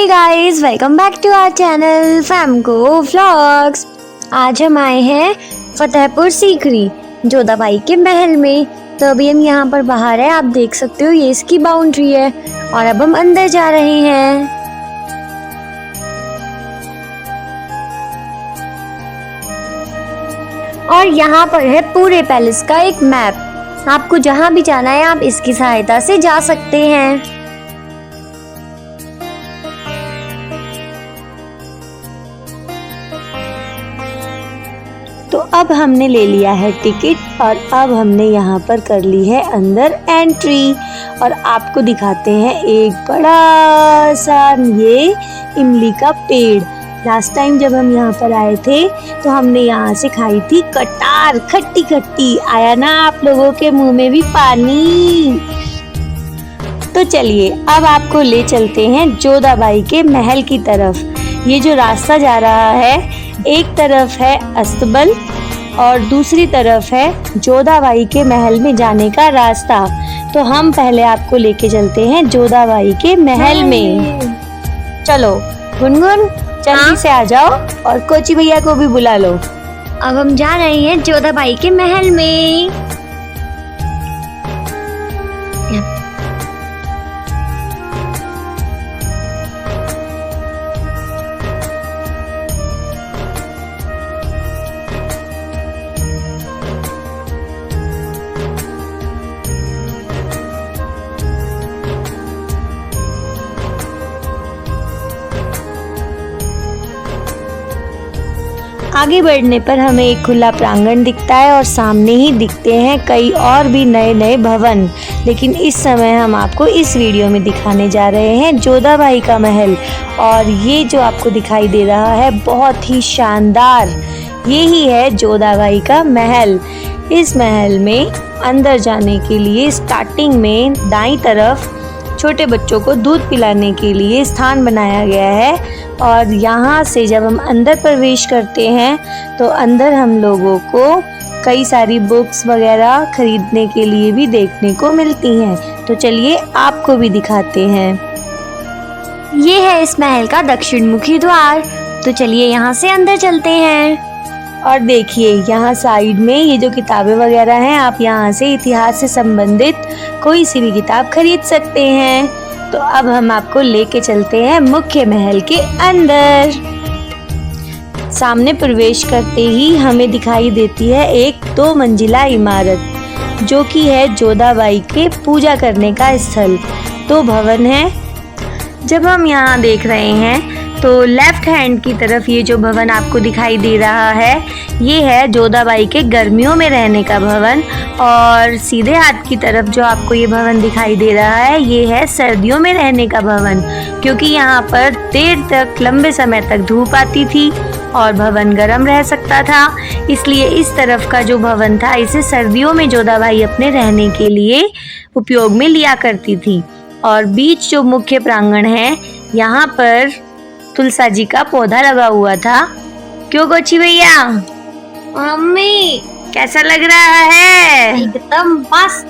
Hey guys, welcome back to our channel Famco vlogs. आज हम आए हैं फतेहपुर सीकरी जोधाबाई के महल में। तो अभी हम यहाँ पर बाहर है, आप देख सकते हो ये इसकी बाउंड्री है और अब हम अंदर जा रहे हैं। और यहाँ पर है पूरे पैलेस का एक मैप। आपको जहाँ भी जाना है आप इसकी सहायता से जा सकते हैं। तो अब हमने ले लिया है टिकट और अब हमने यहाँ पर कर ली है अंदर एंट्री। और आपको दिखाते हैं एक बड़ा सा ये इमली का पेड़। लास्ट टाइम जब हम यहाँ पर आए थे तो हमने यहाँ से खाई थी कटार, खट्टी खट्टी। आया ना आप लोगों के मुंह में भी पानी। तो चलिए अब आपको ले चलते हैं जोधाबाई के महल की तरफ। ये जो रास्ता जा रहा है, एक तरफ है अस्तबल और दूसरी तरफ है जोधाबाई के महल में जाने का रास्ता। तो हम पहले आपको लेके चलते हैं जोधाबाई के महल में। चलो गुनगुन जल्दी से आ जाओ और कोची भैया को भी बुला लो। अब हम जा रहे हैं जोधाबाई के महल में। आगे बढ़ने पर हमें एक खुला प्रांगण दिखता है और सामने ही दिखते हैं कई और भी नए नए भवन। लेकिन इस समय हम आपको इस वीडियो में दिखाने जा रहे हैं जोधाबाई का महल। और ये जो आपको दिखाई दे रहा है बहुत ही शानदार, यही है जोधाबाई का महल। इस महल में अंदर जाने के लिए स्टार्टिंग में दाईं तरफ छोटे बच्चों को दूध पिलाने के लिए स्थान बनाया गया है। और यहाँ से जब हम अंदर प्रवेश करते हैं तो अंदर हम लोगों को कई सारी बुक्स वगैरह खरीदने के लिए भी देखने को मिलती हैं। तो चलिए आपको भी दिखाते हैं। ये है इस महल का दक्षिण मुखी द्वार। तो चलिए यहाँ से अंदर चलते हैं। और देखिए यहाँ साइड में ये जो किताबें वगैरह हैं, आप यहाँ से इतिहास से संबंधित कोई सी भी किताब खरीद सकते हैं। तो अब हम आपको लेके चलते हैं मुख्य महल के अंदर। सामने प्रवेश करते ही हमें दिखाई देती है एक 2 मंजिला इमारत, जो कि है जोधाबाई के पूजा करने का स्थल। 2 भवन है। जब हम यहाँ देख रहे हैं तो लेफ्ट हैंड की तरफ ये जो भवन आपको दिखाई दे रहा है, ये है जोधाबाई के गर्मियों में रहने का भवन। और सीधे हाथ की तरफ जो आपको ये भवन दिखाई दे रहा है, ये है सर्दियों में रहने का भवन। क्योंकि यहाँ पर देर तक लंबे समय तक धूप आती थी और भवन गर्म रह सकता था, इसलिए इस तरफ का जो भवन था इसे सर्दियों में जोधाबाई अपने रहने के लिए उपयोग में लिया करती थी। और बीच जो मुख्य प्रांगण है, यहाँ पर तुलसा जी का पौधा लगा हुआ था। क्यों कोची भैया? मम्मी कैसा लग रहा है? एकदम मस्त।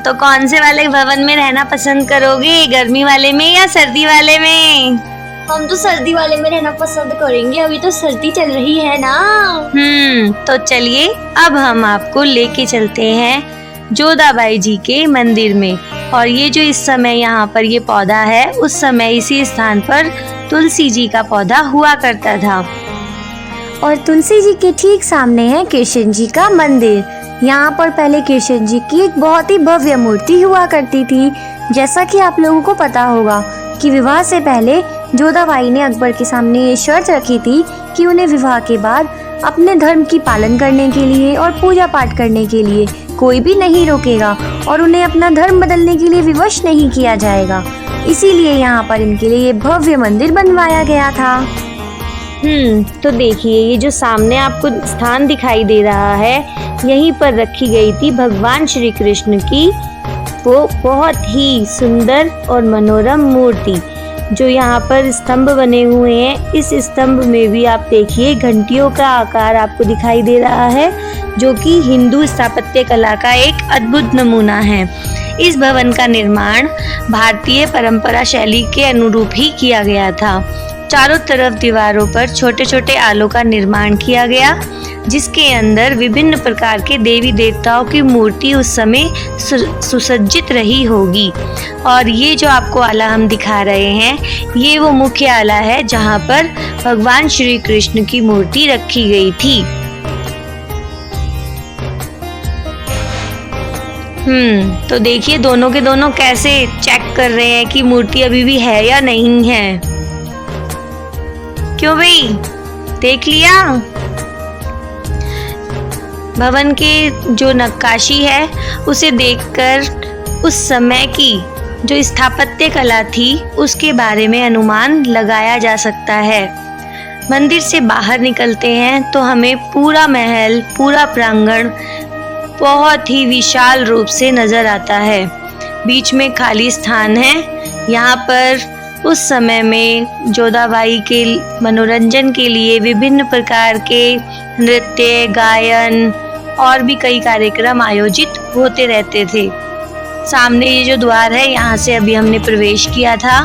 तो कौन से वाले भवन में रहना पसंद करोगे, गर्मी वाले में या सर्दी वाले में? हम तो सर्दी वाले में रहना पसंद करेंगे, अभी तो सर्दी चल रही है ना। तो चलिए अब हम आपको लेके चलते हैं जोधाबाई जी के मंदिर में। और ये जो इस समय यहाँ पर ये पौधा है, उस समय इसी स्थान पर तुलसी जी का पौधा हुआ करता था। और तुलसी जी के ठीक सामने है कृष्ण जी का मंदिर। यहाँ पर पहले कृष्ण जी की एक बहुत ही भव्य मूर्ति हुआ करती थी। जैसा कि आप लोगों को पता होगा कि विवाह से पहले जोधाबाई ने अकबर के सामने ये शर्त रखी थी कि उन्हें विवाह के बाद अपने धर्म की पालन करने के लिए और पूजा पाठ करने के लिए कोई भी नहीं रोकेगा और उन्हें अपना धर्म बदलने के लिए विवश नहीं किया जाएगा। इसीलिए यहाँ पर इनके लिए ये भव्य मंदिर बनवाया गया था। तो देखिए ये जो सामने आपको स्थान दिखाई दे रहा है, यहीं पर रखी गई थी भगवान श्री कृष्ण की वो बहुत ही सुंदर और मनोरम मूर्ति। जो यहाँ पर स्तंभ बने हुए हैं, इस स्तंभ में भी आप देखिए घंटियों का आकार आपको दिखाई दे रहा है, जो कि हिंदू स्थापत्य कला का एक अद्भुत नमूना है। इस भवन का निर्माण भारतीय परंपरा शैली के अनुरूप ही किया गया था। चारों तरफ दीवारों पर छोटे छोटे आलों का निर्माण किया गया, जिसके अंदर विभिन्न प्रकार के देवी देवताओं की मूर्ति उस समय सुसज्जित रही होगी। और ये जो आपको आला हम दिखा रहे हैं, ये वो मुख्य आला है जहाँ पर भगवान श्री कृष्ण की मूर्ति रखी गई थी। तो देखिए दोनों के दोनों कैसे चेक कर रहे हैं कि मूर्ति अभी भी है या नहीं है। क्यों भाई, देख लिया? भवन के जो नक्काशी है उसे देखकर उस समय की जो स्थापत्य कला थी उसके बारे में अनुमान लगाया जा सकता है। मंदिर से बाहर निकलते हैं तो हमें पूरा महल, पूरा प्रांगण बहुत ही विशाल रूप से नजर आता है। बीच में खाली स्थान है। यहाँ पर उस समय में जोधाबाई के मनोरंजन के लिए विभिन्न प्रकार के नृत्य, गायन और भी कई कार्यक्रम आयोजित होते रहते थे। सामने ये जो द्वार है, यहाँ से अभी हमने प्रवेश किया था।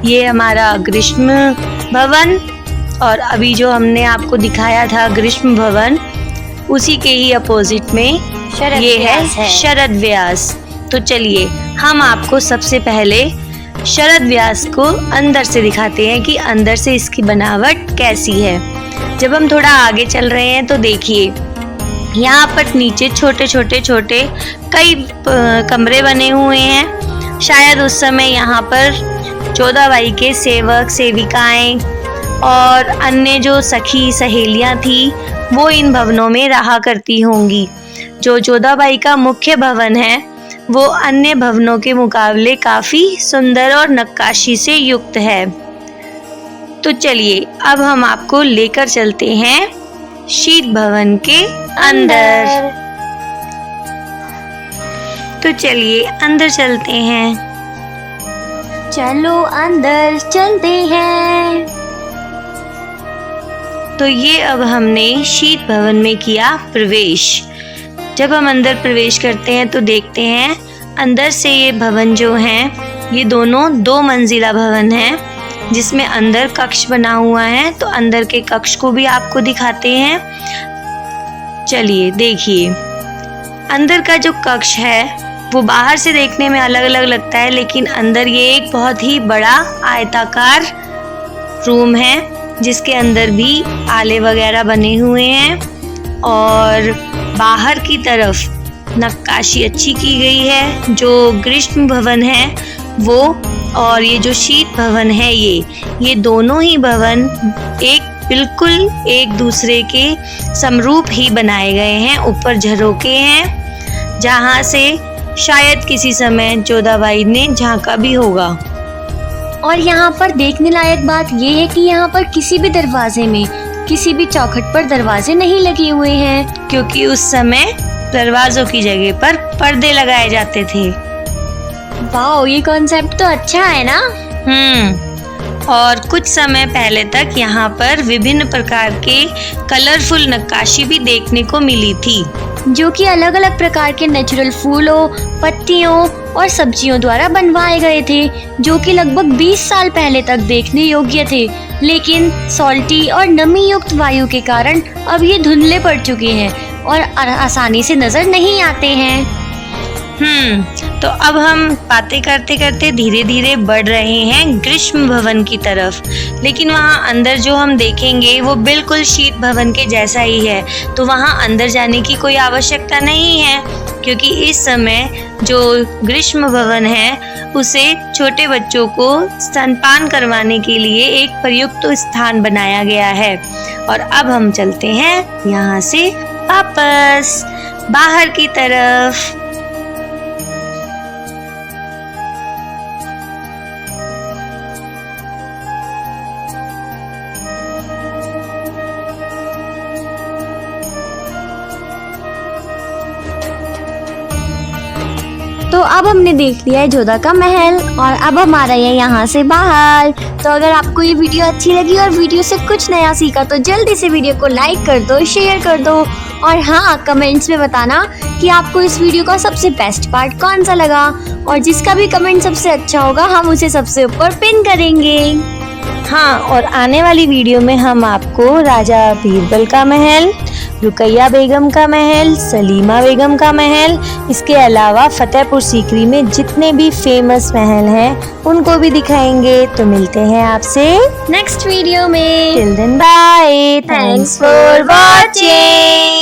ये हमारा ग्रीष्म भवन, और अभी जो हमने आपको दिखाया था ग्रीष्म भवन, उसी के ही अपोजिट में ये है शरद व्यास। तो चलिए हम आपको सबसे पहले शरद व्यास को अंदर से दिखाते हैं कि अंदर से इसकी बनावट कैसी है। जब हम थोड़ा आगे चल रहे हैं तो देखिए यहाँ पर नीचे छोटे छोटे कई कमरे बने हुए हैं। शायद उस समय यहाँ पर जोधाबाई के सेवक सेविकाएं और अन्य जो सखी सहेलियां थी वो इन भवनों में रहा करती होंगी। जो जोधाबाई का मुख्य भवन है वो अन्य भवनों के मुकाबले काफी सुंदर और नक्काशी से युक्त है। तो चलिए अब हम आपको लेकर चलते हैं शीत भवन के अंदर। तो चलिए अंदर चलते हैं। चलो अंदर चलते हैं। तो ये अब हमने शीत भवन में किया प्रवेश। जब हम अंदर प्रवेश करते हैं तो देखते हैं अंदर से ये भवन जो हैं ये दोनों 2 मंजिला भवन है, जिसमें अंदर कक्ष बना हुआ है। तो अंदर के कक्ष को भी आपको दिखाते हैं। चलिए देखिए, अंदर का जो कक्ष है वो बाहर से देखने में अलग अलग लगता है, लेकिन अंदर ये एक बहुत ही बड़ा आयताकार रूम है, जिसके अंदर भी आले वगैरह बने हुए हैं और बाहर की तरफ नक्काशी अच्छी की गई है। जो ग्रीष्म भवन है वो और ये जो शीत भवन है ये दोनों ही भवन बिल्कुल एक दूसरे के समरूप ही बनाए गए हैं। ऊपर झरोके हैं जहाँ से शायद किसी समय जोधाबाई ने झांका भी होगा। और यहाँ पर देखने लायक बात ये है कि यहाँ पर किसी भी दरवाजे में, किसी भी चौखट पर दरवाजे नहीं लगे हुए हैं, क्योंकि उस समय दरवाजों की जगह पर पर्दे लगाए जाते थे। वाओ, ये कॉन्सेप्ट तो अच्छा है ना। और कुछ समय पहले तक यहाँ पर विभिन्न प्रकार के कलरफुल नक्काशी भी देखने को मिली थी, जो कि अलग अलग प्रकार के नेचुरल फूलों, पत्तियों और सब्जियों द्वारा बनवाए गए थे, जो कि लगभग 20 साल पहले तक देखने योग्य थे। लेकिन सॉल्टी और नमी युक्त वायु के कारण अब ये धुंधले पड़ चुके हैं और आसानी से नजर नहीं आते हैं। तो अब हम बातें करते करते धीरे धीरे बढ़ रहे हैं ग्रीष्म भवन की तरफ। लेकिन वहाँ अंदर जो हम देखेंगे वो बिल्कुल शीत भवन के जैसा ही है। तो वहाँ अंदर जाने की कोई आवश्यकता नहीं है, क्योंकि इस समय जो ग्रीष्म भवन है उसे छोटे बच्चों को स्तनपान करवाने के लिए एक प्रयुक्त स्थान बनाया गया है। और अब हम चलते हैं यहाँ से वापस बाहर की तरफ। तो अब हमने देख लिया है जोधा का महल और अब हम आ रहे हैं यहाँ से बाहर। तो अगर आपको ये वीडियो अच्छी लगी और वीडियो से कुछ नया सीखा तो जल्दी से वीडियो को लाइक कर दो, शेयर कर दो और हाँ, कमेंट्स में बताना कि आपको इस वीडियो का सबसे बेस्ट पार्ट कौन सा लगा और जिसका भी कमेंट सबसे अच्छा होगा हम उसे सबसे ऊपर पिन करेंगे। हाँ, और आने वाली वीडियो में हम आपको राजा बीरबल का महल, रुकैया बेगम का महल, सलीमा बेगम का महल, इसके अलावा फतेहपुर सीकरी में जितने भी फेमस महल हैं उनको भी दिखाएंगे। तो मिलते हैं आपसे नेक्स्ट वीडियो में। Till then bye, thanks for watching.